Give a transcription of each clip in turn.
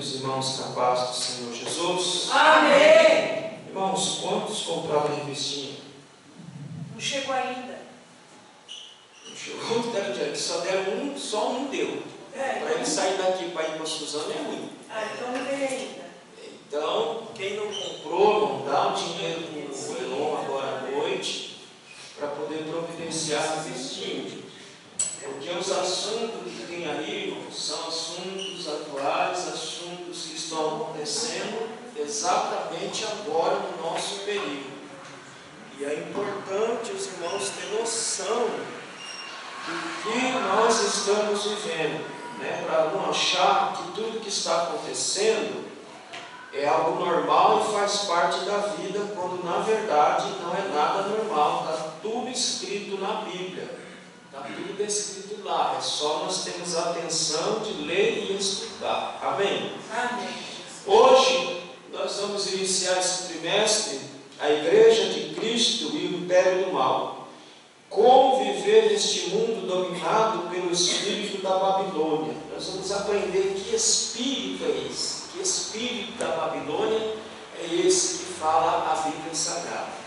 os irmãos na paz do Senhor Jesus. Amém. Irmãos, quantos compraram a revistinha? Não chegou ainda. Não chegou. Quantos deram diante? Só deram um, só um deu. Para ele sair daqui para ir para Suzano é ruim. Então não veio ainda. Então, quem não comprou, não dá o dinheiro para o Elon agora à noite, para poder providenciar a revistinha. Porque os assuntos que tem aí, irmãos, são assuntos atuais, assuntos que estão acontecendo exatamente agora no nosso período. E é importante os irmãos terem noção do que nós estamos vivendo, né? Para não achar que tudo que está acontecendo é algo normal e faz parte da vida, quando na verdade não é nada normal. Está tudo escrito na Bíblia. Está tudo escrito lá, é só nós termos a atenção de ler e estudar. Amém? Amém. Hoje nós vamos iniciar esse trimestre, a Igreja de Cristo e o Império do Mal. Como viver neste mundo dominado pelo espírito da Babilônia. Nós vamos aprender que espírito é esse, que espírito da Babilônia é esse que fala a Bíblia Sagrada.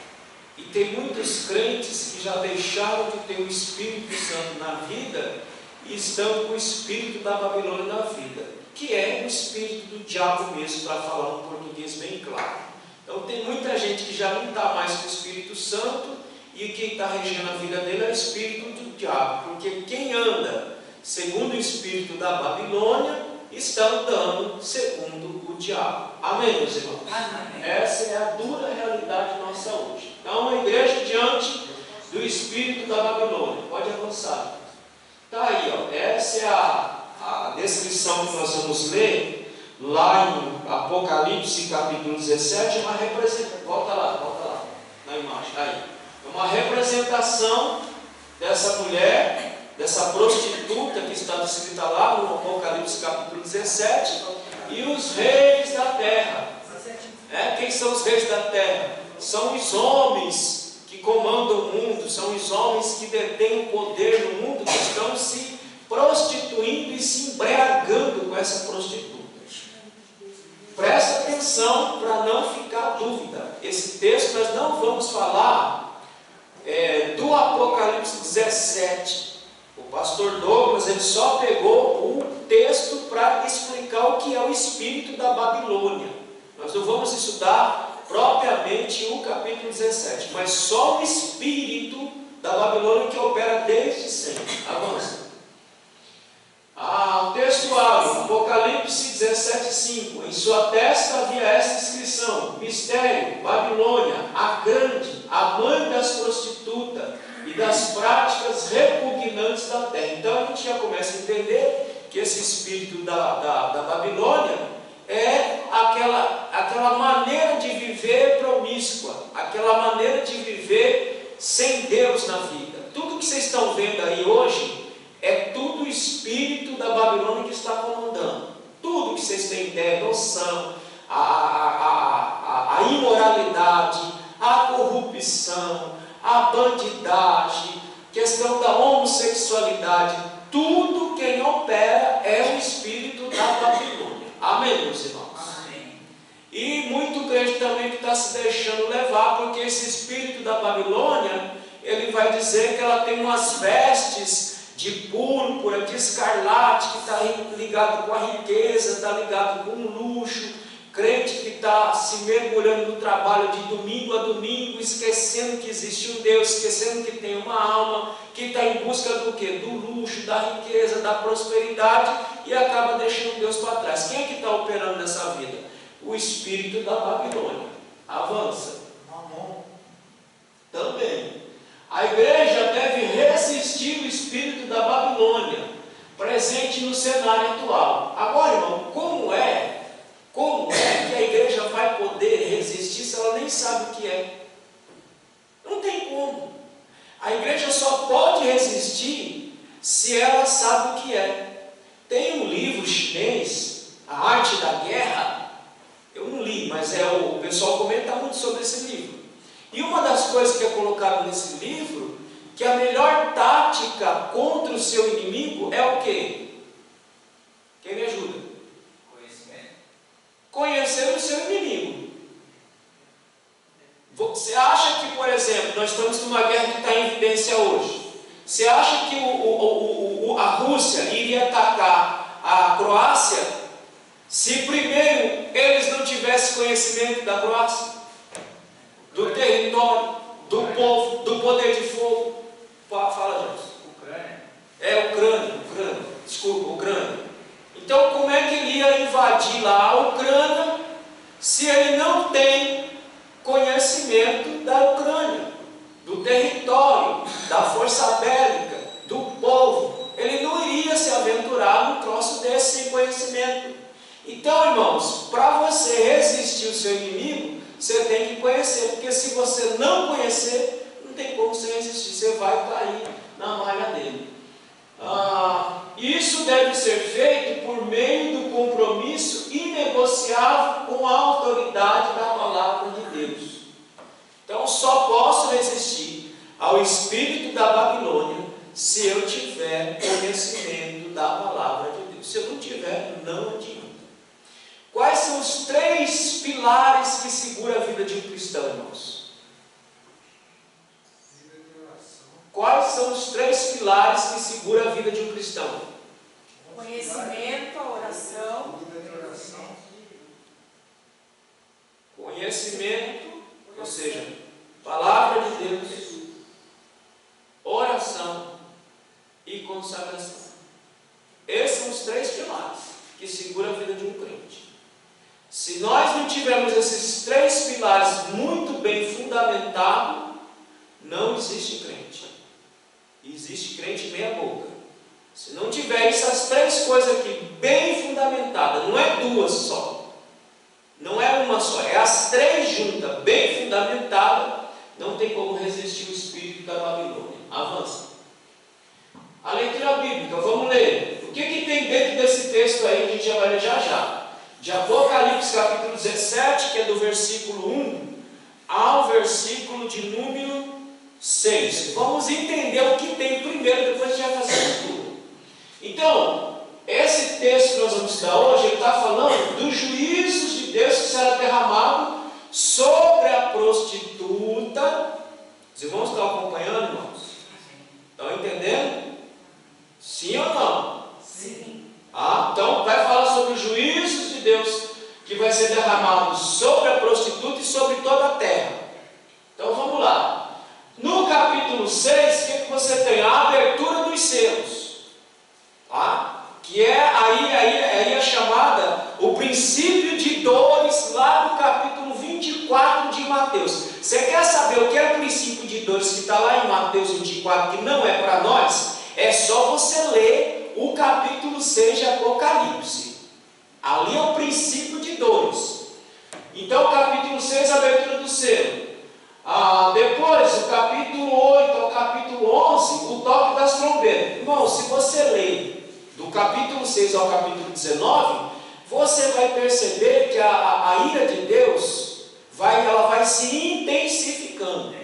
E tem muitos crentes que já deixaram de ter o Espírito Santo na vida e estão com o Espírito da Babilônia na vida, que é o Espírito do diabo mesmo, para falar um português bem claro. Então tem muita gente que já não está mais com o Espírito Santo e quem está regendo a vida dele é o Espírito do diabo, porque quem anda segundo o Espírito da Babilônia está andando segundo o diabo. Amém, meus irmãos? Amém. Essa é a dura realidade nossa hoje. Então, uma igreja diante do espírito da Babilônia. Pode avançar. Está aí, ó. Essa é a descrição que nós vamos ler lá em Apocalipse capítulo 17. Uma representação. Volta lá, na imagem. Aí. É uma representação dessa mulher, dessa prostituta que está descrita lá no Apocalipse capítulo 17, e os reis da terra. Quem são os reis da terra? São os homens que comandam o mundo, são os homens que detêm o poder no mundo, que estão se prostituindo e se embriagando com essa prostituta. Presta atenção para não ficar dúvida. Esse texto nós não vamos falar do Apocalipse 17. O pastor Douglas ele só pegou o texto para explicar o que é o espírito da Babilônia. Nós não vamos estudar propriamente o capítulo 17, mas só o espírito da Babilônia que opera desde sempre. Avança. O texto abre, Apocalipse 17:5. Em sua testa havia esta inscrição: Mistério, Babilônia, a grande, a mãe das prostitutas e das práticas repugnantes da terra. Então a gente já começa a entender que esse espírito da Babilônia é aquela maneira de viver promíscua, aquela maneira de viver sem Deus na vida. Tudo que vocês estão vendo aí hoje é tudo o espírito da Babilônia que está comandando. Tudo que vocês têm ideia, noção, a imoralidade, a corrupção, a bandidagem, questão da homossexualidade, tudo quem opera é o espírito da Babilônia. Amém, meus irmãos? Amém. E muito crente também que está se deixando levar, porque esse espírito da Babilônia, ele vai dizer que ela tem umas vestes de púrpura, de escarlate, que está ligado com a riqueza, está ligado com o luxo. Crente que está se mergulhando no trabalho de domingo a domingo, esquecendo que existe um Deus, esquecendo que tem uma alma, que está em busca do quê? Do luxo, da riqueza, da prosperidade, e acaba deixando Deus para trás. Quem é que está operando nessa vida? O espírito da Babilônia. Avança. Também. A igreja deve resistir o espírito da Babilônia, presente no cenário atual. Agora, irmão, como é que a igreja vai poder resistir se ela nem sabe o que é? Não tem como. A igreja só pode resistir se ela sabe o que é. Tem um livro chinês, A Arte da Guerra. Eu não li, mas o pessoal comenta muito sobre esse livro. E uma das coisas que é colocado nesse livro, que a melhor tática contra o seu inimigo é o quê? Quem me ajuda? Conhecer o seu inimigo. Você acha que, por exemplo, nós estamos numa guerra que está em evidência hoje. Você acha que a Rússia iria atacar a Croácia se primeiro eles não tivessem conhecimento da Croácia? Do território, do povo, do poder de fogo? Fala, Jorge. Ucrânia. Desculpa, Ucrânia. Então, como é que ele ia invadir lá a Ucrânia se ele não tem conhecimento da Ucrânia, do território, da força bélica, do povo? Ele não iria se aventurar num troço desse sem conhecimento. Então, irmãos, para você resistir o seu inimigo, você tem que conhecer, porque se você não conhecer, não tem como você resistir, você vai cair na malha dele. Isso deve ser feito por meio do compromisso inegociável com a autoridade da palavra de Deus. Então, só posso resistir ao espírito da Babilônia se eu tiver conhecimento da palavra de Deus. Se eu não tiver, não adianta. Quais são os 3 pilares que seguram a vida de um cristão, irmãos? Quais são os 3 pilares que seguram a vida de um cristão? Conhecimento, a oração. Conhecimento, ou seja, palavra de Deus, oração e consagração. Esses são os 3 pilares que seguram a vida de um crente. Se nós não tivermos esses 3 pilares muito bem fundamentados, não existe crente. Existe crente meia boca. Se não tiver essas 3 coisas aqui bem fundamentadas, não é 2 só, não é uma só, é as 3 juntas, bem fundamentadas, não tem como resistir o espírito da Babilônia. Avança. A leitura bíblica, vamos ler. O que tem dentro desse texto aí, a gente já vai ler já. De Apocalipse capítulo 17, que é do versículo 1 ao versículo de número 6. Vamos entender o que tem primeiro, depois a gente vai fazer tudo. Então, esse texto que nós vamos estudar hoje, ele está falando dos juízos de Deus que será derramado sobre a prostituta. Os irmãos estão acompanhando, irmãos? Estão entendendo? Sim ou não? Sim. Então vai falar sobre os juízos de Deus que vai ser derramado sobre a prostituta e sobre toda a terra. Então vamos lá. No capítulo 6, o que você tem? A abertura dos selos. Que é aí a chamada, o princípio de dores, lá no capítulo 24 de Mateus. Você quer saber o que é o princípio de dores que está lá em Mateus 24, que não é para nós? É só você ler o capítulo 6 de Apocalipse. Ali é o princípio de dores. Então, o capítulo 6, a abertura do selo. Depois, o capítulo 8 ao capítulo 11, o toque das trombetas. Irmão, se você ler do capítulo 6 ao capítulo 19, você vai perceber que a ira de Deus ela vai se intensificando.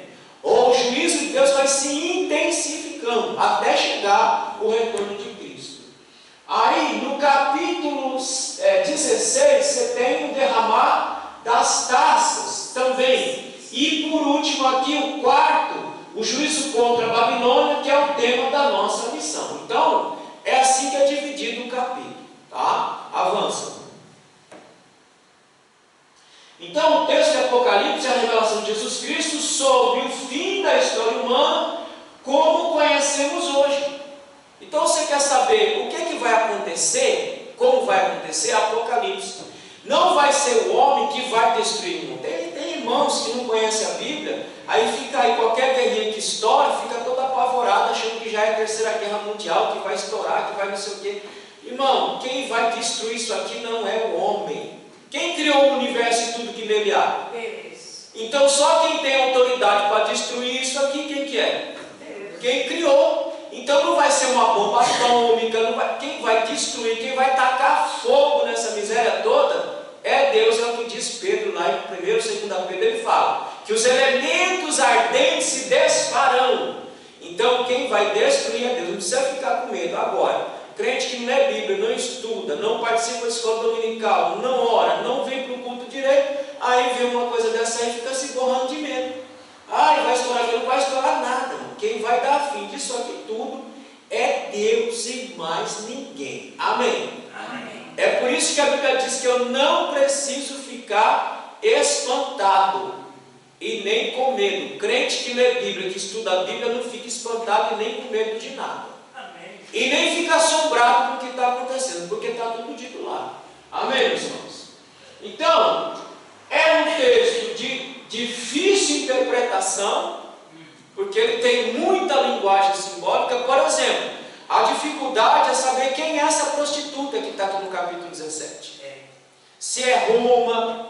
Ou o juízo de Deus vai se intensificando até chegar o retorno de Cristo. Aí, no capítulo 16, você tem o derramar das taças também. E por último aqui, o quarto, o juízo contra a Babilônia, que é o tema da nossa lição. Então, é assim que é dividido o capítulo. Tá? Avança. Então, o texto de Apocalipse é a revelação de Jesus Cristo sobre o fim da história humana, como conhecemos hoje. Então, você quer saber o que vai acontecer? Como vai acontecer? Apocalipse. Não vai ser o homem que vai destruir o mundo. Tem irmãos que não conhecem a Bíblia, aí fica aí qualquer guerrinha que estoura, fica todo apavorado, achando que já é a terceira guerra mundial, que vai estourar, que vai não sei o quê. Irmão, quem vai destruir isso aqui não é o homem. Quem criou o universo e tudo que nele há? Deus. Então só quem tem autoridade para destruir isso aqui, quem que é? Deus. Quem criou. Então não vai ser uma bomba atômica, quem vai destruir, quem vai tacar fogo nessa miséria toda é Deus, é o que diz Pedro lá em 1 e 2 Pedro, ele fala que os elementos ardentes se desfarão. Então quem vai destruir é Deus, não precisa ficar com medo. Agora, crente que não lê Bíblia, não estuda, não participa da escola dominical, não ora, não vem para o culto direito, aí vê uma coisa dessa aí e fica se borrando de medo. Ai, vai estourar aquilo, não vai estourar nada. Quem vai dar fim disso aqui tudo é Deus e mais ninguém. Amém? Amém. É por isso que a Bíblia diz que eu não preciso ficar espantado e nem com medo. Crente que lê Bíblia, que estuda a Bíblia, não fica espantado e nem com medo de nada. Amém. E nem fica assombrado com o que está acontecendo, porque está tudo dito lá. Amém, meus irmãos? Então, é um texto de difícil interpretação, porque ele tem muita linguagem simbólica. Por exemplo, a dificuldade é saber quem é essa prostituta que está aqui no capítulo 17. Se é Roma,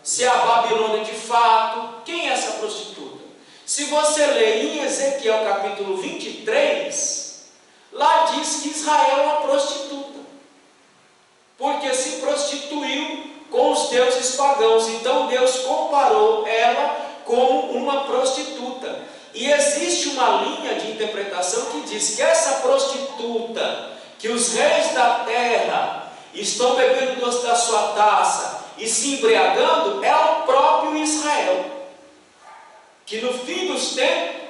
se é a Babilônia de fato, quem é essa prostituta? Se você ler em Ezequiel capítulo 23, lá diz que Israel é uma prostituta, porque se prostituiu com os deuses pagãos. Então Deus comparou ela como uma prostituta. E existe uma linha de interpretação que diz que essa prostituta, que os reis da terra estão bebendo da sua taça e se embriagando, é o próprio Israel, que no fim dos tempos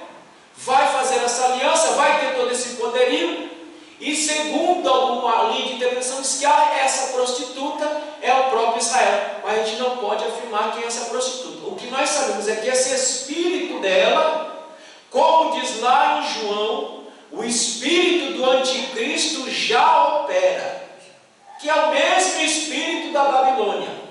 vai fazer essa aliança, vai ter todo esse poderio. E segundo alguma linha de interpretação, diz que essa prostituta é o próprio Israel. Mas a gente não pode afirmar quem é essa prostituta. O que nós sabemos é que esse espírito dela, como diz lá em João, o espírito do anticristo já opera, que é o mesmo espírito da Babilônia.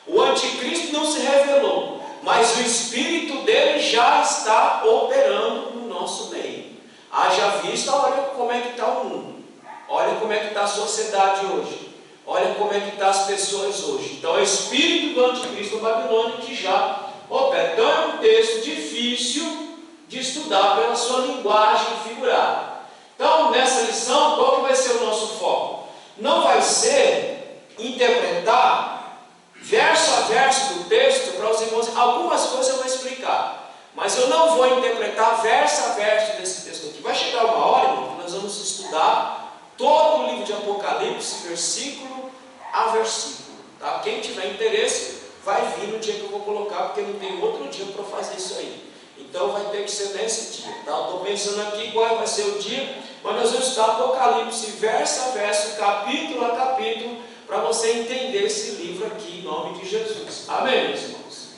O anticristo não se revelou, mas o espírito dele já está operando no nosso meio. Haja vista, olha como é que está o mundo, olha como é que está a sociedade hoje, olha como é que estão as pessoas hoje. Então é o espírito do anticristo da Babilônia que já opera. Então é um texto difícil de estudar pela sua linguagem figurada. Então nessa lição, qual que vai ser o nosso foco? Não vai ser interpretar verso a verso do texto para os irmãos. Algumas coisas eu vou explicar, mas eu não vou interpretar verso a verso desse texto aqui. Vai chegar uma hora, irmão, que nós vamos estudar todo o livro de Apocalipse, versículo a versículo. Tá? Quem tiver interesse, vai vir no dia que eu vou colocar, porque não tem outro dia para fazer isso aí. Então vai ter que ser nesse dia. Tá? Estou pensando aqui qual vai ser o dia, mas nós vamos estudar Apocalipse verso a verso, capítulo a capítulo, para você entender esse livro aqui, em nome de Jesus. Amém, meus irmãos?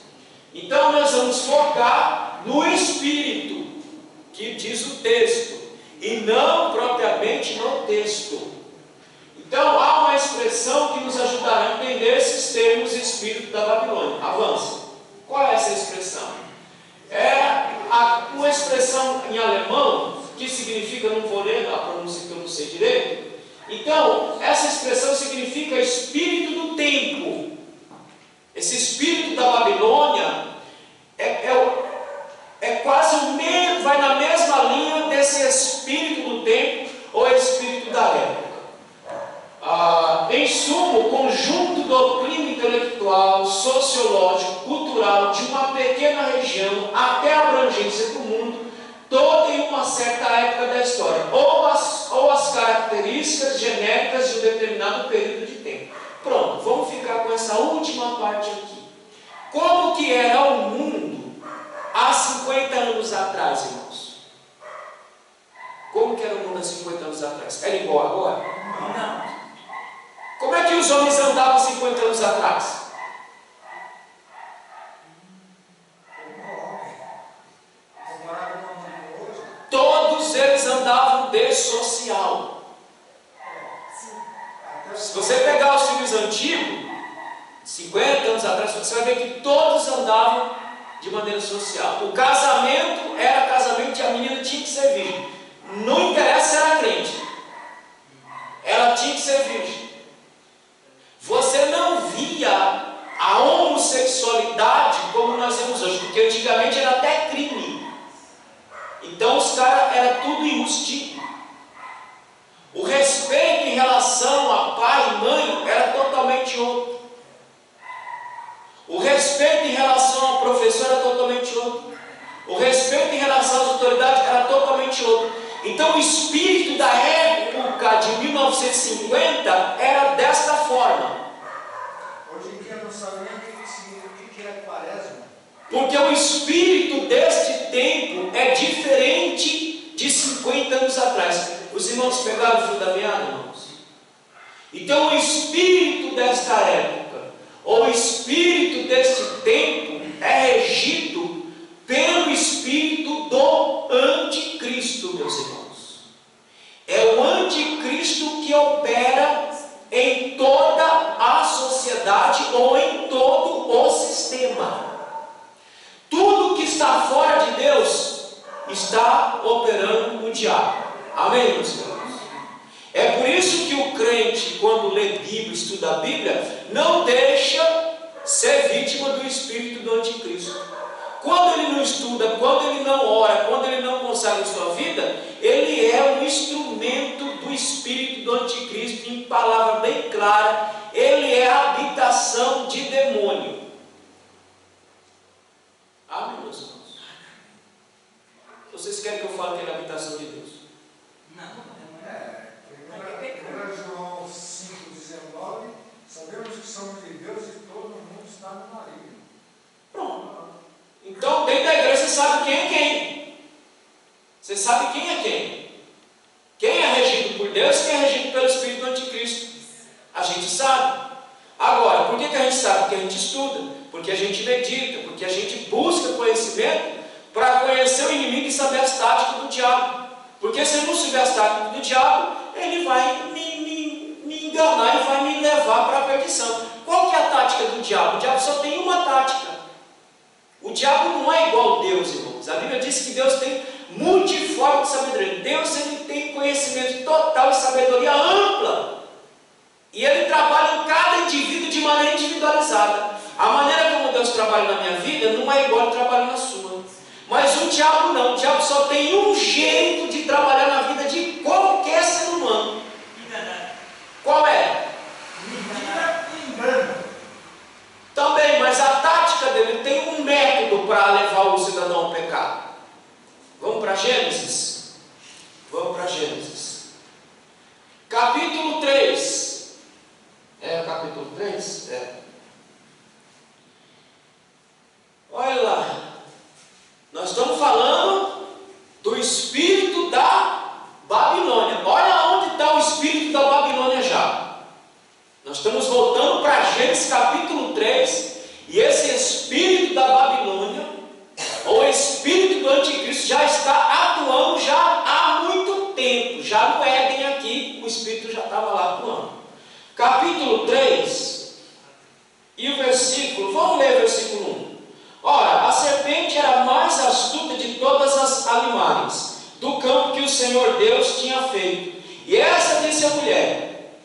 Então nós vamos focar no Espírito, que diz o texto, e não propriamente no texto. Então há uma expressão que nos ajudará a entender esses termos Espírito da Babilônia. Avança. Qual é essa expressão? É uma expressão em alemão, que significa, não vou ler a pronúncia que eu não sei direito. Então, essa expressão significa Espírito do Tempo. Esse espírito da Babilônia é quase o mesmo, vai na mesma linha desse espírito do tempo ou espírito da época. Em suma, o conjunto doutrina intelectual, sociológico, cultural de uma pequena região até a abrangência do mundo, toda em uma certa época da história, ou as características genéricas de um determinado período de tempo. Pronto, vamos ficar com essa última parte aqui. Como que era o mundo há 50 anos atrás, irmãos? Como que era o mundo há 50 anos atrás? Era igual agora? Não. Como é que os homens andavam 50 anos atrás? Todos eles andavam dessocial. Se você pegar os filmes antigos, 50 anos atrás, você vai ver que todos andavam de maneira social. O casamento era casamento e a menina tinha que ser virgem. Não interessa se era crente, ela tinha que ser virgem. Você não via a homossexualidade como nós vemos hoje, porque antigamente era até crime. Então os caras, era tudo enrustido. O respeito em relação a pai e mãe era totalmente outro. O respeito em relação ao professor era totalmente outro. O respeito em relação às autoridades era totalmente outro. Então o espírito da época de 1950 era desta forma. Hoje em dia não sabe nem o que é quaresma. Porque o espírito deste tempo é diferente de 50 anos atrás. Os irmãos pegaram o fio da meada, irmãos? Então o espírito desta época, ou o espírito deste tempo, é regido pelo espírito do anticristo, meus irmãos. É o anticristo que opera em toda a sociedade ou em todo o sistema. Tudo que está fora de Deus está operando o diabo. Amém, meus irmãos? É por isso que o crente, quando lê Bíblia, estuda a Bíblia, não deixa ser vítima do espírito do anticristo. Quando ele não estuda, quando ele não ora, quando ele não consagra sua vida, ele é um instrumento do espírito do anticristo. Em palavra bem clara, ele é a habitação de demônio. Amém, meus irmãos? Vocês querem que eu fale que ele é a habitação de Deus? Não. 1 João 5,19, sabemos que somos de Deus e todo mundo está no maligno. Pronto. Então, dentro da igreja, você sabe quem é quem. Você sabe quem é quem. Quem é regido por Deus e quem é regido pelo Espírito do Anticristo. A gente sabe. Agora, por que a gente sabe? Porque a gente estuda, porque a gente medita, porque a gente busca conhecimento para conhecer o inimigo e saber as táticas do diabo. Porque se ele não souber as táticas do diabo, ele vai me enganar e vai me levar para a perdição. Qual que é a tática do diabo? O diabo só tem uma tática. O diabo não é igual a Deus, irmãos. A Bíblia diz que Deus tem multiforme de sabedoria. Deus, ele tem conhecimento total e sabedoria ampla. E ele trabalha em cada indivíduo de maneira individualizada. A maneira como Deus trabalha na minha vida não é igual ao trabalho na sua. Mas o diabo não. O diabo só tem um jeito de trabalhar na vida de qualquer ser humano. Qual é? Engano. Também, mas a tática dele tem um método para levar o cidadão ao pecado. Vamos para Gênesis? Vamos para Gênesis. Capítulo 3. É o capítulo 3? É. Olha lá. Nós estamos falando do espírito da Babilônia. Olha onde está o espírito da Babilônia já. Nós estamos voltando para Gênesis capítulo 3. E esse espírito da Babilônia, ou espírito do anticristo, já está atuando já há muito tempo. Já no Éden aqui, o espírito já estava lá atuando. Capítulo 3 e o versículo, vamos ler o versículo 1. Ora, a serpente era a mais astuta de todas as animais do campo que o Senhor Deus tinha feito. E essa disse a mulher: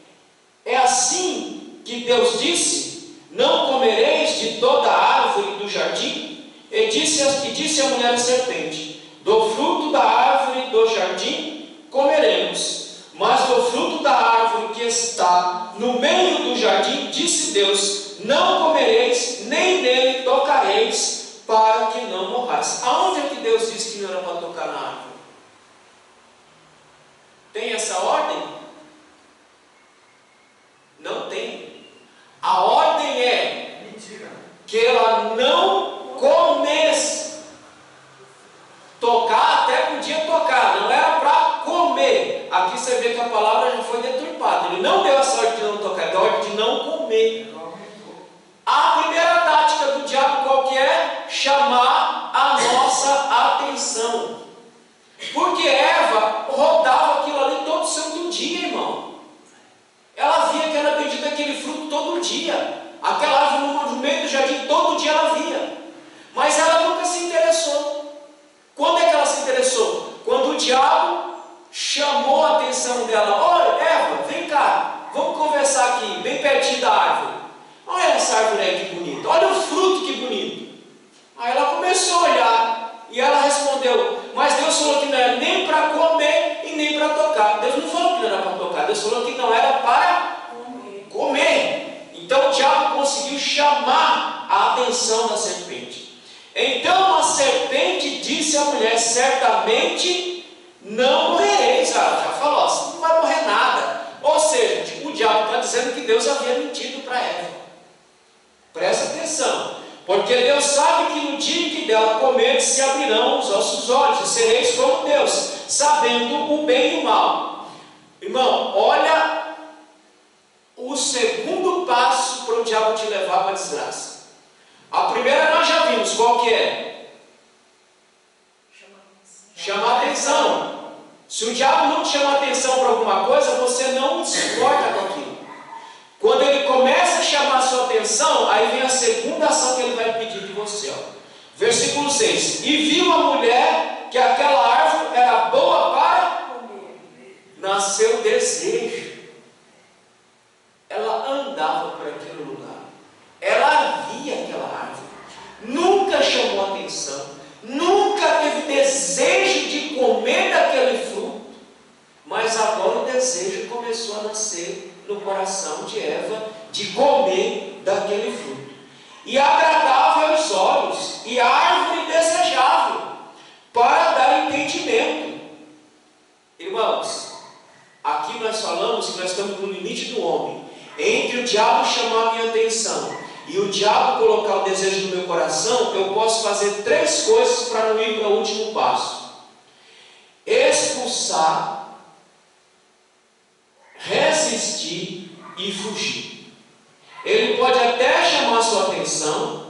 é assim que Deus disse: não comereis de toda a árvore do jardim? E disse a mulher à serpente: do fruto da árvore do jardim comeremos. Mas do fruto da árvore que está no meio do jardim, disse Deus: não comereis, nem nele tocareis, para que não morrais. Aonde é que Deus disse que não era para tocar na árvore? Tem essa ordem? Não tem. A ordem é que ela não comesse. Tocar até podia tocar, não era para comer. Aqui você vê que a palavra já foi deturpada. Ele não deu essa ordem de não tocar, deu a ordem de não comer. A primeira tática do diabo qual que é? Chamar a nossa atenção. Porque Eva rodava aquilo ali todo santo dia, irmão. Ela via que era bendito aquele fruto todo dia. Aquela árvore no meio do jardim, todo dia ela via. Mas ela nunca se interessou. Quando é que ela se interessou? Quando o diabo chamou a atenção dela. Olha, Eva, vem cá, vamos conversar aqui, bem pertinho da árvore. Olha essa árvore aí que bonita, olha o fruto que bonito. Aí ela começou a olhar e ela respondeu: mas Deus falou que não era nem para comer e nem para tocar. Deus não falou que não era para tocar, Deus falou que não era para comer. Então o diabo conseguiu chamar a atenção da serpente. Então a serpente disse à mulher: certamente não morrereis. Ela já falou, você não vai morrer nada. Ou dizendo que Deus havia mentido para Eva. Presta atenção, porque Deus sabe que no dia em que dela comer, se abrirão os vossos olhos, e sereis como Deus, sabendo o bem e o mal. Irmão, olha o segundo passo para o diabo te levar para a desgraça. A primeira nós já vimos, qual que é? Chamar atenção. Se o diabo não te chama atenção para alguma coisa, você não se importa com aquilo. Quando ele começa a chamar a sua atenção, aí vem a segunda ação que ele vai pedir de você. Ó. Versículo 6. E viu a mulher que aquela árvore era boa para comer. Nasceu desejo. Ela andava por aquele lugar. Ela via aquela árvore. Nunca chamou atenção. Nunca teve desejo de comer daquele fruto. Mas agora o desejo começou a nascer no coração de Eva de comer daquele fruto. E agradável aos olhos, e árvore desejável, para dar entendimento. Irmãos, aqui nós falamos que nós estamos no limite do homem. Entre o diabo chamar a minha atenção e o diabo colocar o desejo no meu coração, eu posso fazer 3 coisas para não ir para o último passo: expulsar, resistir e fugir. Ele pode até chamar a sua atenção,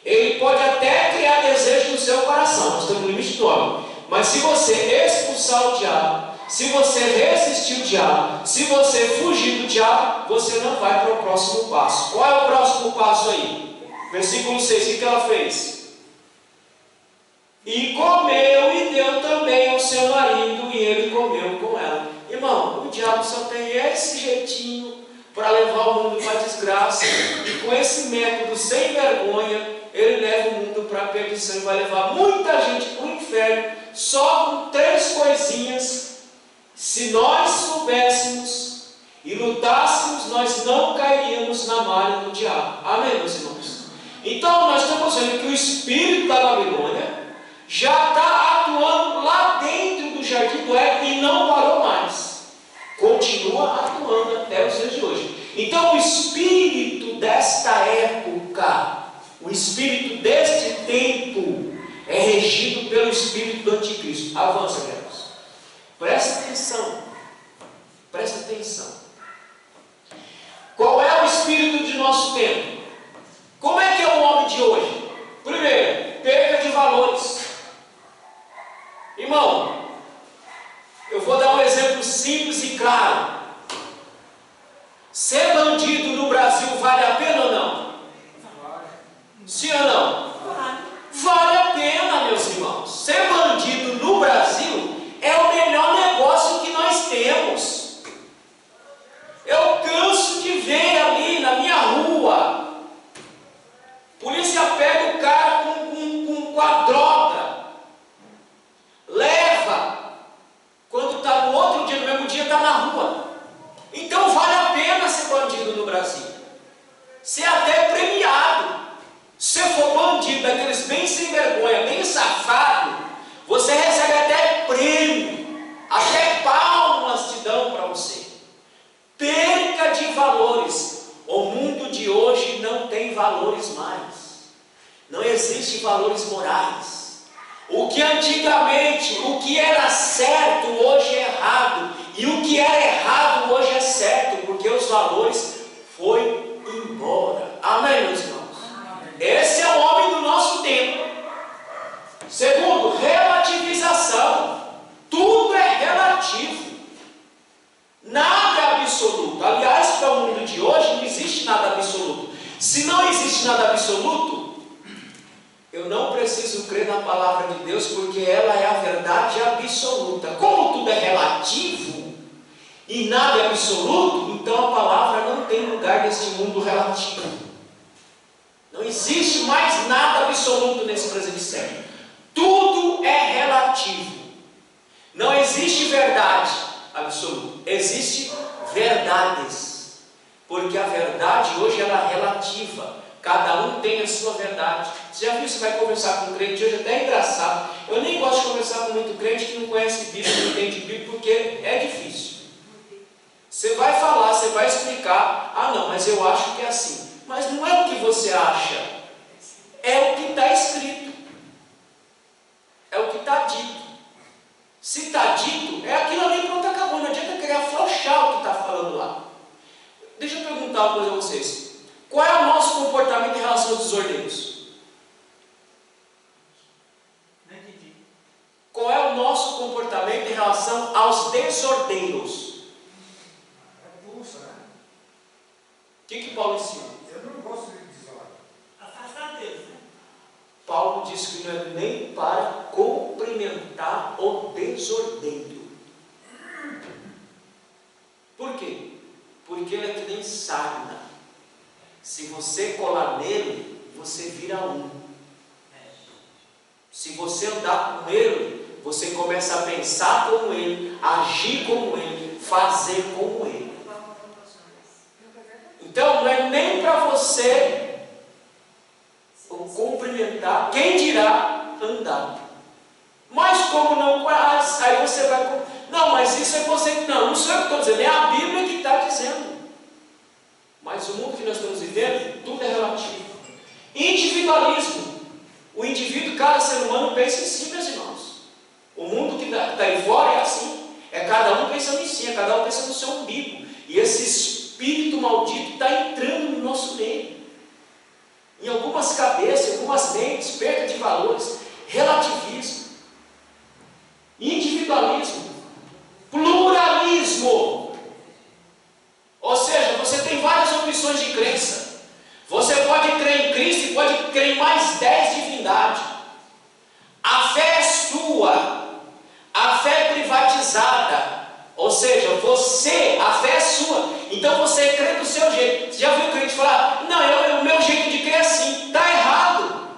ele pode até criar desejo no seu coração, nós estamos no limite do homem. Mas se você expulsar o diabo, se você resistir o diabo, se você fugir do diabo, você não vai para o próximo passo. Qual é o próximo passo aí? Versículo 6, o que ela fez? E comeu e deu também ao seu marido, e ele comeu com ela. Irmão, o diabo só tem esse jeitinho para levar o mundo para a desgraça, e com esse método sem vergonha, ele leva o mundo para a perdição e vai levar muita gente para o inferno, só com 3 coisinhas. Se nós soubéssemos e lutássemos, nós não cairíamos na malha do diabo. Amém, meus irmãos? Então nós estamos vendo que o espírito da Babilônia já está atuando lá dentro do jardim do Éden e não parou mais. Continua atuando até os dias de hoje. Então o espírito desta época, o espírito deste tempo, é regido pelo espírito do anticristo. Avança, irmãos. Presta atenção. Presta atenção. Qual é o espírito de nosso tempo? Como é que é o homem de hoje? Primeiro, perda de valores. Irmão, eu vou dar um exemplo simples e claro. Ser bandido no Brasil vale a pena ou não? Sim ou não? Vale a pena, meus irmãos. Ser bandido no Brasil é o melhor negócio que nós temos. Eu canso de ver ali na minha rua, polícia pega o cara com a droga, leva, quando está no outro dia, no mesmo dia está na rua. Então vale a pena ser bandido no Brasil, ser até premiado. Se for bandido, daqueles bem sem vergonha, bem safado, você recebe até prêmio, até palmas te dão para você. Perca de valores. O mundo de hoje não tem valores mais. Não existe valores morais. O que antigamente, o que era certo, hoje é errado. E o que era errado, hoje é certo, porque os valores foram embora. Amém, meus irmãos? Esse é o homem do nosso tempo. Segundo, relativização. Tudo é relativo. Nada é absoluto. Aliás, para o mundo de hoje não existe nada absoluto. Se não existe nada absoluto, eu não preciso crer na palavra de Deus, porque ela é a verdade absoluta. Como tudo é relativo e nada é absoluto, então a palavra não tem lugar neste mundo relativo. Não existe mais nada absoluto nesse presente século. Tudo é relativo. Não existe verdade absoluta. Existe verdades. Porque a verdade hoje ela é relativa. Cada um tem a sua verdade. Você já viu, você vai conversar com um crente, hoje até é engraçado. Eu nem gosto de conversar com muito crente que não conhece Bíblia, não entende Bíblia, porque é difícil. Você vai falar, você vai explicar, ah não, mas eu acho que é assim. Mas não é o que você acha, é o que está escrito, é o que está dito. Se está dito, é aquilo ali, pronto, acabou. Não adianta querer afrouxar o que está falando lá. Deixa eu perguntar uma coisa a vocês. Qual é o nosso comportamento em relação aos desordeiros? Não entendi. Qual é o nosso comportamento em relação aos desordeiros? É pulsa, né? O que Paulo ensina? Eu não gosto de desordem. Afastar Deus, né? Paulo diz que não é nem para cumprimentar o desordeiro. Por quê? Porque ele é que nem sarna. Se você colar nele, você vira um. Se você andar com ele, você começa a pensar como ele, agir como ele, fazer como ele. Então, não é nem para você cumprimentar, quem dirá andar. Mas como não conhece, aí você vai... Não, mas isso é você... Não sou eu que estou dizendo, é a Bíblia que está dizendo. Mas o mundo que nós estamos vivendo, tudo é relativo. Individualismo. O indivíduo, cada ser humano pensa em si, meus irmãos. O mundo que está aí fora é assim. É cada um pensando em si, é cada um pensando no seu umbigo. E esse espírito maldito está entrando no nosso meio. Em algumas cabeças, em algumas mentes, perda de valores, relativismo, individualismo, pluralismo. Ou seja, você tem várias opções de crença. Você pode crer em Cristo e pode crer em mais 10 divindades. A fé é sua. A fé é privatizada. Ou seja, a fé é sua. Então você crê do seu jeito. Você já viu o crente falar, não, o meu jeito de crer é assim. Está errado.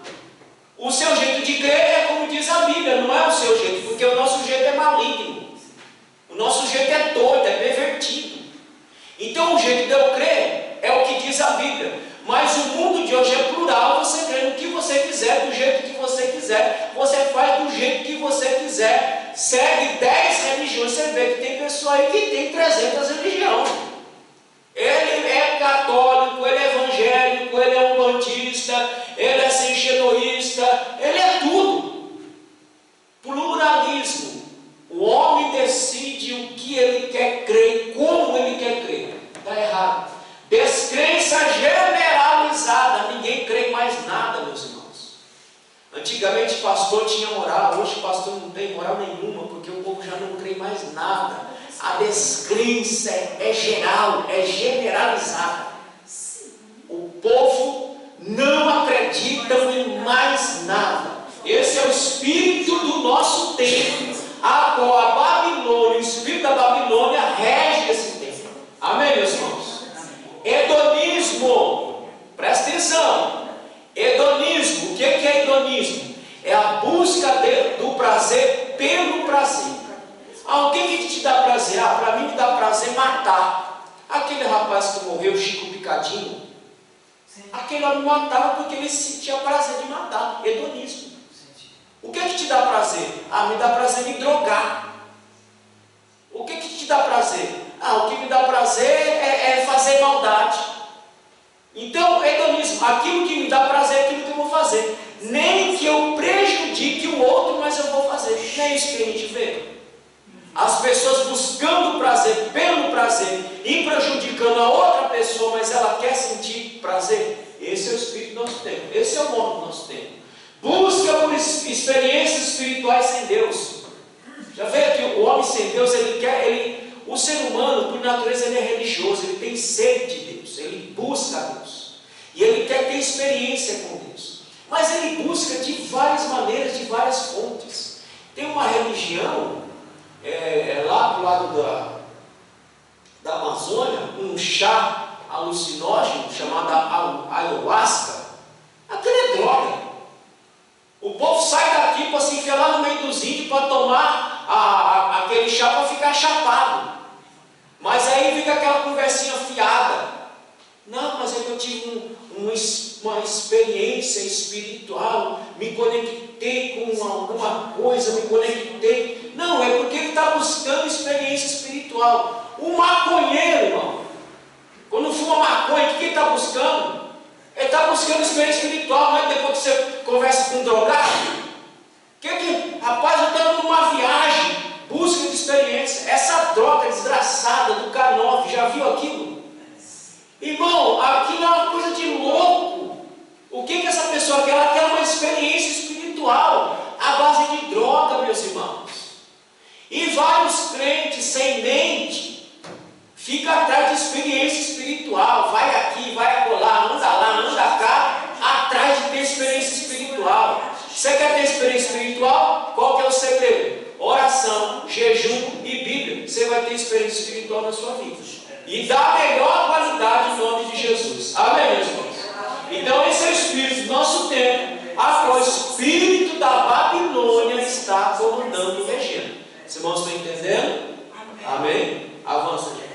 O seu jeito de crer é como diz a Bíblia, não é o seu jeito, porque o nosso jeito é maligno. O nosso jeito é doido, é pervertido. Então o jeito de eu crer é o que diz a Bíblia. Mas o mundo de hoje é plural, você crê no que você quiser, do jeito que você quiser, você faz do jeito que você quiser, segue 10 religiões, você vê que tem pessoa aí que tem 300 religiões. Ele é católico, ele é evangélico, ele é umbandista, ele é senchenoísta, ele é tudo. Pluralismo. O homem decide o que ele quer crer, como ele quer crer. Está errado. Descrença generalizada. Ninguém crê em mais nada, meus irmãos. Antigamente pastor tinha moral, hoje pastor não tem moral nenhuma, porque o povo já não crê em mais nada. A descrença é geral, é generalizada. O povo não acredita em mais nada. Esse é o espírito do nosso tempo, a qual a Babilônia, o espírito da Babilônia rege esse tempo. Amém, meus irmãos? Hedonismo, presta atenção. Hedonismo, o que é hedonismo? É a busca do prazer pelo prazer. O que te dá prazer? Para mim me dá prazer matar. Aquele rapaz que morreu, Chico Picadinho, aquele homem matava porque ele sentia prazer de matar. Hedonismo. O que te dá prazer? Me dá prazer me drogar. O que te dá prazer? O que me dá prazer é fazer maldade. Então, hedonismo, aquilo que me dá prazer é aquilo que eu vou fazer. Nem que eu prejudique o outro, mas eu vou fazer. Não é isso que a gente vê? As pessoas buscando prazer pelo prazer e prejudicando a outra pessoa, mas ela quer sentir prazer. Esse é o espírito do nosso tempo. Esse é o modo do nosso tempo. Busca por experiências espirituais sem Deus. Já vê que o homem sem Deus, o ser humano, por natureza, ele é religioso, ele tem sede de Deus, ele busca Deus. E ele quer ter experiência com Deus. Mas ele busca de várias maneiras, de várias fontes. Tem uma religião, lá do lado da Amazônia, um chá alucinógeno chamado ayahuasca. Aquilo é droga. O povo sai daqui para se enfiar lá no meio dos índios para tomar aquele chá para ficar chapado. Mas aí fica aquela conversinha fiada. Não, mas é que eu tive uma experiência espiritual, me conectei com alguma coisa, me conectei. Não, é porque ele está buscando experiência espiritual. O maconheiro, irmão, buscando experiência espiritual, não é depois que você conversa com um drogado? Rapaz, eu estou numa viagem, busca de experiência. Essa droga desgraçada do K9, já viu aquilo? Irmão, aquilo é uma coisa de louco. O que essa pessoa quer? Ela quer uma experiência espiritual à base de droga, meus irmãos. E vários crentes sem mente ficam atrás de experiência espiritual. Vai aqui, vai acolá, anda cá, atrás de ter experiência espiritual. Você quer ter experiência espiritual? Qual que é o segredo? Oração, jejum e Bíblia. Você vai ter experiência espiritual na sua vida. E dá a melhor qualidade em nome de Jesus. Amém, meus irmãos? Então esse é o espírito do nosso tempo, a qual o espírito da Babilônia está comandando e regendo. Os irmãos estão entendendo? Amém? Avança, gente.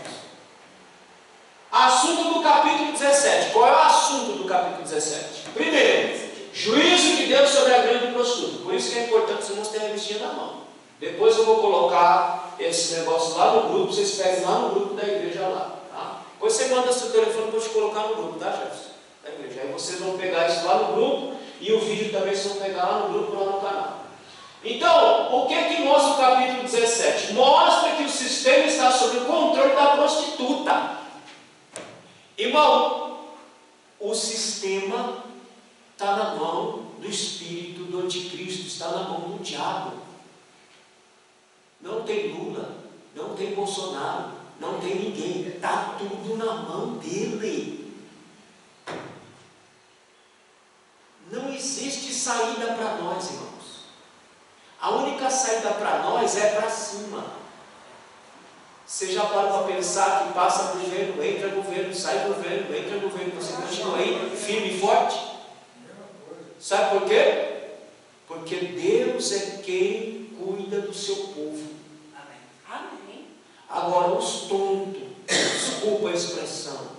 Assunto do capítulo 17. Qual é o assunto do capítulo 17? Primeiro, juízo de Deus sobre a grande prostituta. Por isso que é importante os irmãos terem a revistinha na mão. Depois eu vou colocar esse negócio lá no grupo, vocês pegam lá no grupo da igreja lá. Tá? Depois você manda seu telefone para eu te colocar no grupo, tá, Jefferson? Da igreja. Aí vocês vão pegar isso lá no grupo e o vídeo também vocês vão pegar lá no grupo, lá no canal. Então, o que mostra o capítulo 17? Mostra que o sistema está sob o controle da prostituta. Irmão, o sistema está na mão do espírito do anticristo, está na mão do diabo. Não tem Lula, não tem Bolsonaro, não tem ninguém, está tudo na mão dele. Não existe saída para nós, irmãos. A única saída para nós é para cima. Você já parou para pensar que passa governo, entra governo, sai governo, entra governo, você continua aí firme e forte? Sabe por quê? Porque Deus é quem cuida do seu povo. Amém. Agora, os tontos, desculpa a expressão,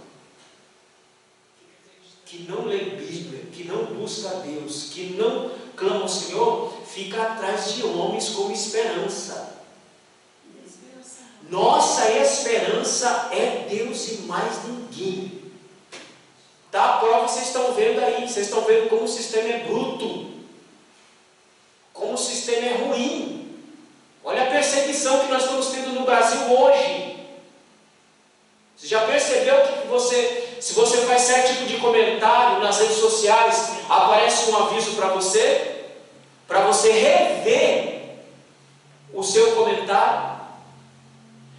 que não lê Bíblia, que não busca a Deus, que não clama ao Senhor, fica atrás de homens com esperança. Nossa esperança é Deus e mais ninguém. Tá? A prova vocês estão vendo aí, vocês estão vendo como o sistema é bruto, como o sistema é ruim. Olha a perseguição que nós estamos tendo no Brasil hoje. Você já percebeu que se você faz certo tipo de comentário nas redes sociais, aparece um aviso para você rever o seu comentário?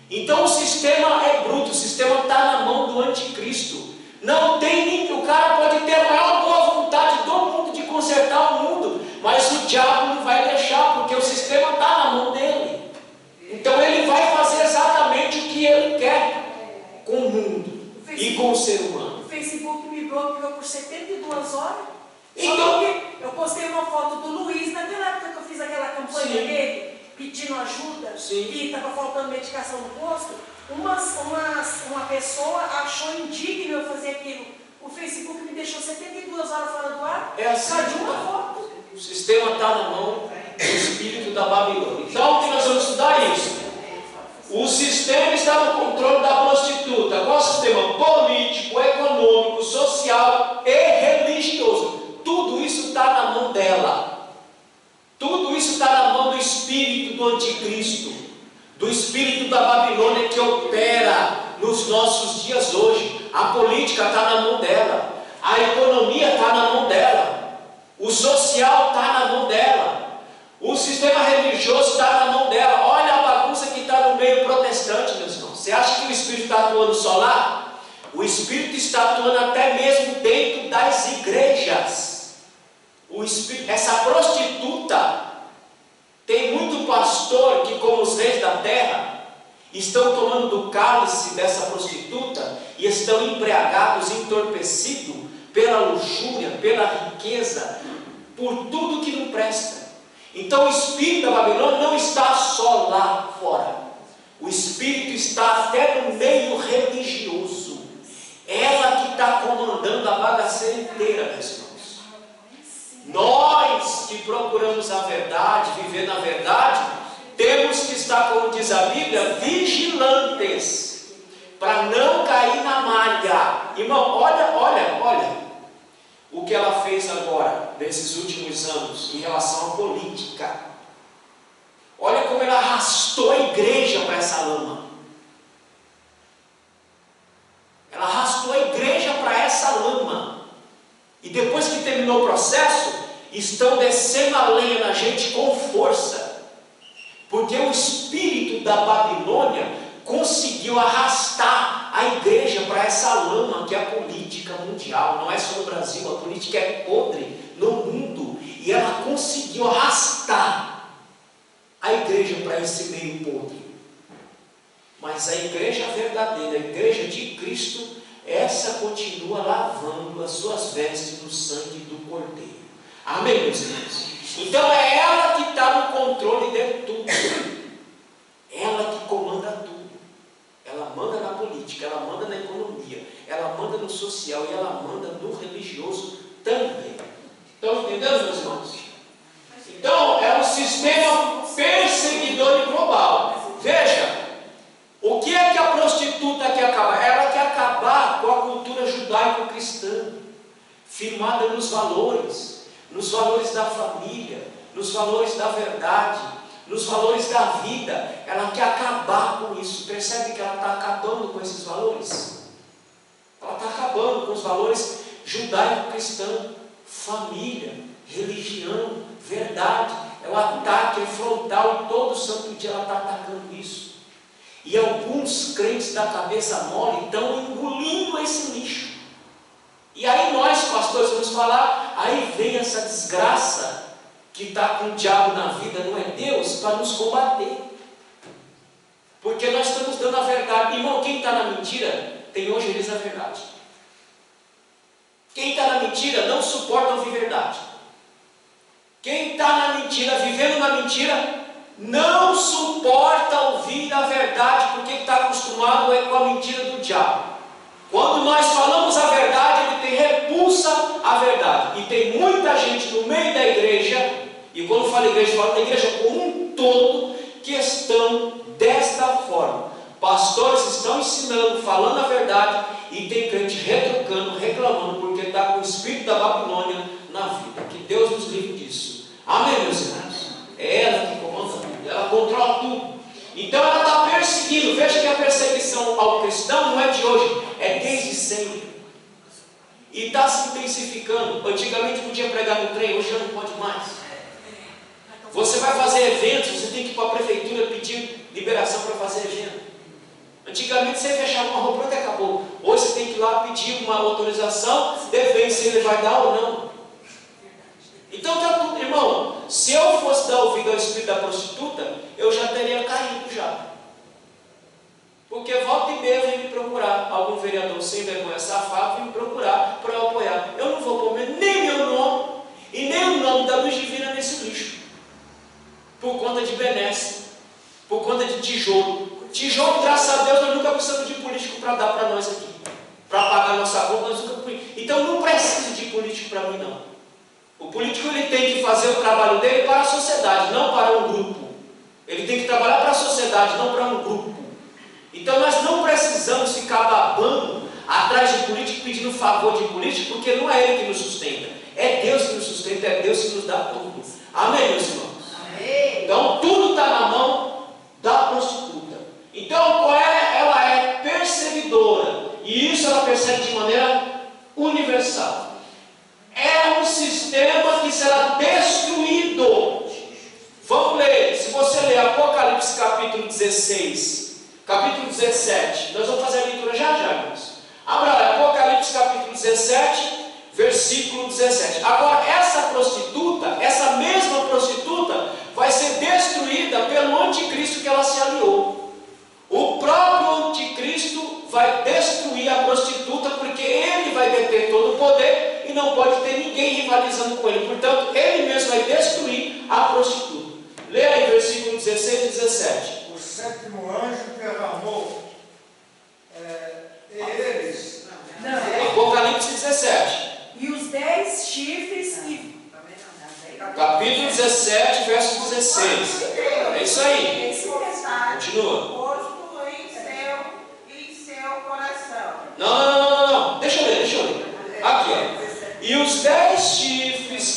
Então o sistema é bruto, o sistema está na mão do anticristo. Não tem nem, o cara pode ter a maior boa vontade do mundo de consertar o mundo, mas o diabo não vai deixar, porque o sistema está na mão dele. Então ele vai fazer exatamente o que ele quer com o mundo e com o ser humano. O Facebook me bloqueou por 72 horas. Então, eu postei uma foto do Luiz, naquela época que eu fiz aquela campanha sim, dele, pedindo ajuda, sim, e estava faltando medicação no posto. Uma pessoa achou indigno eu fazer aquilo. O Facebook me deixou 72 horas fora do ar. É assim, de uma foto. O sistema está na mão do espírito da Babilônia. Então, o que nós vamos estudar é isso. O sistema está no controle da prostituta. Qual é o sistema? Político, econômico, social e religioso. Tudo isso está na mão dela. Tudo isso está na mão do espírito do anticristo, do espírito da Babilônia que opera nos nossos dias hoje. A política está na mão dela, a economia está na mão dela, o social está na mão dela, o sistema religioso está na mão dela. Olha a bagunça que está no meio protestante, meus irmãos. Você acha que o espírito está atuando só lá? O espírito está atuando até mesmo dentro das igrejas. Essa prostituta, tem muito pastor que, como os reis da terra, estão tomando do cálice dessa prostituta e estão embriagados, entorpecidos pela luxúria, pela riqueza, por tudo que não presta. Então o espírito da Babilônia não está só lá fora, o espírito está até no meio religioso. Ela que está comandando a bagaceira inteira, meus irmãos. Nós que procuramos a verdade, viver na verdade, temos que estar, como diz a Bíblia, vigilantes, para não cair na malha. Irmão, olha, o que ela fez agora, nesses últimos anos, em relação à política. Olha como ela arrastou a igreja para essa lama. Ela arrastou a igreja para essa lama. E depois que terminou o processo, estão descendo a lenha na gente com força. Porque o espírito da Babilônia conseguiu arrastar a igreja para essa lama que é a política mundial. Não é só no Brasil, a política é podre no mundo. E ela conseguiu arrastar a igreja para esse meio podre. Mas a igreja verdadeira, a igreja de Cristo, essa continua lavando as suas vestes no sangue do Cordeiro. Amém, meus irmãos? Então é ela que está no controle de tudo. Ela que comanda tudo. Ela manda na política, ela manda na economia, ela manda no social e ela manda no religioso também. Estão entendendo, meus irmãos? Então é um sistema perseguidor e global. Veja, o que é que a prostituta quer acabar? Ela quer acabar com a cultura judaico-cristã, firmada nos valores da família, nos valores da verdade, nos valores da vida. Ela quer acabar com isso. Percebe que ela está acabando com esses valores? Ela está acabando com os valores judaico-cristãos, família, religião, verdade. É o ataque, é frontal, e todo santo dia ela está atacando isso. E alguns crentes da cabeça mole estão engolindo esse lixo. E aí nós, pastores, vamos falar, aí vem essa desgraça que está com o diabo na vida, não é Deus, para nos combater. Porque nós estamos dando a verdade. Irmão, quem está na mentira, tem hoje eles a verdade. Quem está na mentira não suporta ouvir verdade. Quem está na mentira, vivendo na mentira, não suporta ouvir a verdade, porque está acostumado com a mentira do diabo. Quando nós falamos a verdade, ele tem repulsa à verdade. E tem muita gente no meio da igreja, e quando falo igreja, falo da igreja como um todo, que estão desta forma. Pastores estão ensinando, falando a verdade, e tem crente retrucando, reclamando, porque está com o espírito da Babilônia na vida. Que Deus nos livre disso. Amém, meus irmãos? É ela que comanda tudo, ela controla tudo. Então ela está perseguindo. Veja que a perseguição ao cristão não é de hoje, é desde sempre. E está se intensificando. Antigamente podia pregar no trem, hoje já não pode mais. Você vai fazer eventos, você tem que ir para a prefeitura pedir liberação para fazer evento. Antigamente você fechava uma roupa e acabou. Hoje você tem que ir lá pedir uma autorização, depende se ele vai dar ou não. Então está tudo, irmão. Se eu fosse dar ouvido ao espírito da prostituta, eu já teria caído já. Porque volta e meia vem me procurar. Algum vereador sem vergonha safado vem me procurar para eu apoiar. Eu não vou pôr nem meu nome e nem o nome da luz divina nesse lixo. Por conta de benesse, por conta de tijolo. Tijolo, graças a Deus, nós nunca precisamos de político para dar para nós aqui. Para pagar nossa conta, nós nunca. Então não preciso de político para mim, não. O político ele tem que fazer o trabalho dele para a sociedade, não para um grupo. Ele tem que trabalhar para a sociedade, não para um grupo. Então nós não precisamos ficar babando atrás de político, pedindo favor de político, porque não é ele que nos sustenta. É Deus que nos sustenta, é Deus que nos dá tudo. Amém, meus irmãos? Amém. Então tudo está na mão da prostituta. Então ela é perseguidora. E isso ela persegue de maneira universal. É um sistema que será destruído. Vamos ler, se você ler Apocalipse capítulo 16, capítulo 17, nós vamos fazer a leitura já, irmãos. Abra Apocalipse capítulo 17, versículo 17. Agora, essa prostituta, essa mesma prostituta, vai ser destruída pelo anticristo que ela se aliou. O próprio anticristo vai destruir a prostituta, porque ele vai deter todo o poder e não pode ter ninguém rivalizando com ele. Portanto, ele mesmo vai destruir a prostituta. Leia aí versículo 16 e 17. O sétimo anjo derramou eles. Não. Apocalipse 17. E os 10 chifres que... Capítulo 17, verso 16. É isso aí. Continua. Não. Deixa eu ler. Aqui, ó. E os 10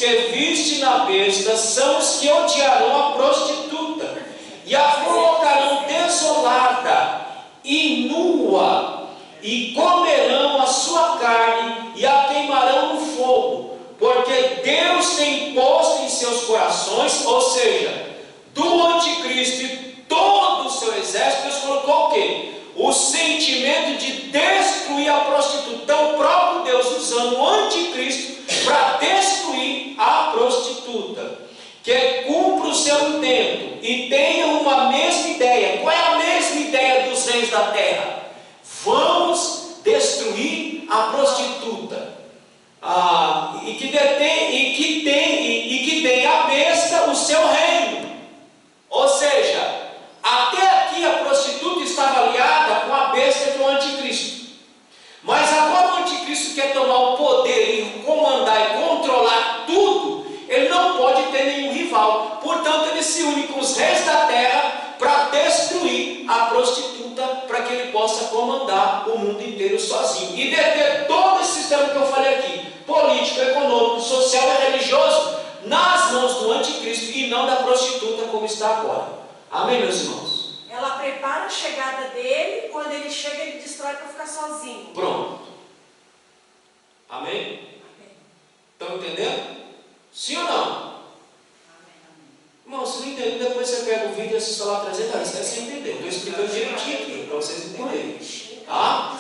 que viste na besta são os que odiarão a prostituta, e a colocarão desolada e nua, e comerão a sua carne, e a queimarão no fogo, porque Deus tem posto em seus corações, ou seja, do anticristo e todo o seu exército, Deus colocou o quê? O sentimento de destruir a prostituta. Então o próprio Deus usando o anticristo para destruir a prostituta, que cumpra o seu intento e tenha uma mesma ideia. Qual é a mesma ideia dos reis da terra? Vamos destruir a prostituta, e que tem a besta o seu reino. Ou seja, até aqui a prostituta estava aliada com a besta, que é o anticristo. Mas agora o anticristo quer tomar o poder e comandar e controlar tudo. Ele não pode ter nenhum rival. Portanto, ele se une com os reis da terra para destruir a prostituta, para que ele possa comandar o mundo inteiro sozinho e deter todo esse sistema que eu falei aqui, político, econômico, social e religioso, nas mãos do anticristo e não da prostituta, como está agora. Amém, meus irmãos? Ela prepara a chegada dele, quando ele chega, ele destrói para ficar sozinho. Pronto. Amém? Estão entendendo? Sim ou não? Irmão, se não entender, depois você pega o vídeo e assiste lá 300 horas. Isso é sem entender. Estou explicando direitinho aqui, para vocês entenderem. Tá?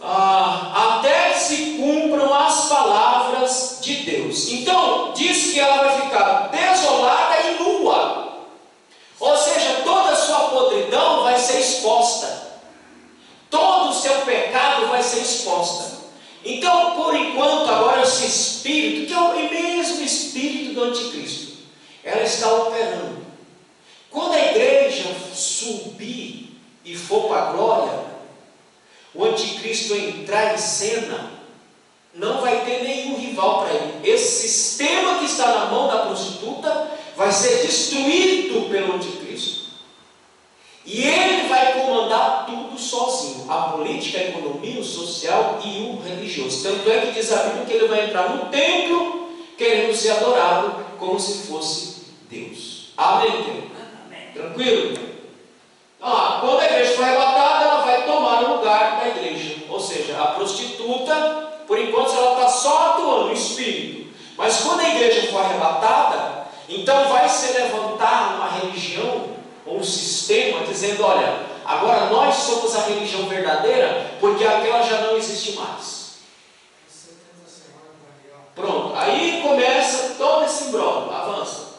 Até que se cumpram as palavras de Deus. Então, diz que ela vai ficar desolada e nua. Ou seja, toda a sua podridão vai ser exposta. Todo o seu pecado vai ser exposta. Então, por enquanto, agora esse espírito, que é o mesmo espírito do anticristo, ela está operando. Quando a igreja subir e for para a glória, o anticristo entrar em cena, não vai ter nenhum rival para ele. Esse sistema que está na mão da prostituta vai ser destruído pelo anticristo. E ele vai comandar tudo sozinho. A política, a economia, o social e o religioso. Tanto é que diz a Bíblia que ele vai entrar no templo querendo ser adorado como se fosse Deus. Amém? Tranquilo? Quando a igreja for arrebatada, ela vai tomar o lugar da igreja. Ou seja, a prostituta, por enquanto, ela está só atuando no espírito. Mas quando a igreja for arrebatada, então vai se levantar uma religião ou um sistema dizendo: olha, agora nós somos a religião verdadeira, porque aquela já não existe mais. Pronto, aí começa todo esse imbróglio. Avança.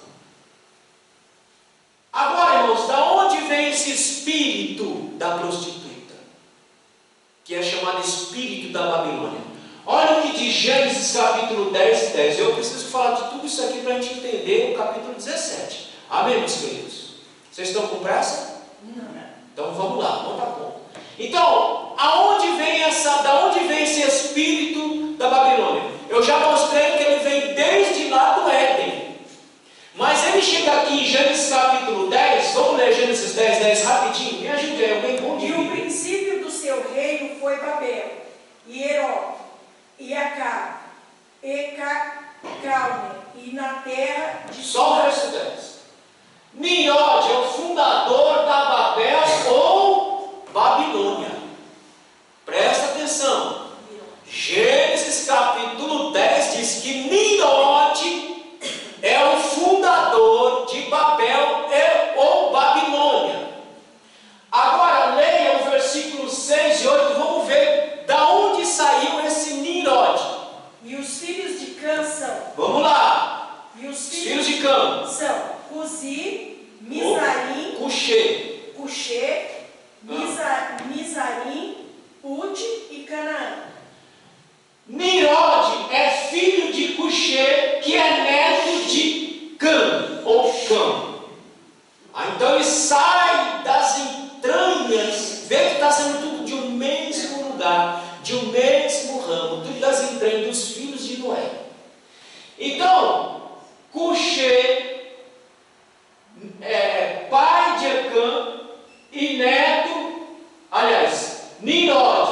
Agora, irmãos, da onde vem esse espírito da prostituta, que é chamado espírito da Babilônia? Olha o que diz Gênesis capítulo 10, 10. Eu preciso falar de tudo isso aqui para a gente entender o capítulo 17. Amém, meus queridos? Vocês estão com pressa? Não. Então vamos lá, vamos dar conta. Então, da onde vem esse espírito da Babilônia? Eu já mostrei que ele vem desde lá do Éden. Mas ele chega aqui em Gênesis capítulo 10, vamos ler Gênesis 10, 10 rapidinho, me ajude aí, alguém bom de E o princípio do seu reino foi Babel, e Heró, e Acá, e Calne, e na terra de... Só o verso 10. Nimrod é o fundador da Babel ou Babilônia. Presta atenção. Gênesis capítulo 10 diz que Nimrod é o fundador de Babel ou Babilônia. Agora leia o versículo 6 e 8, vamos ver da onde saiu esse Nimrod. E os filhos de Cã são... Vamos lá. E os Filhos de Cã são Cuzi, Mizarim, Cuxê, Mizarim, Pud e Canaã. Nimrod é filho de Cuxê, que é neto de Cã, ou Cã. Então ele sai das entranhas, vê que está sendo tudo de um mesmo lugar, de um mesmo ramo, tudo das entranhas dos filhos de Noé. Então, Cuxê é pai de Acã e neto, aliás, Nimrod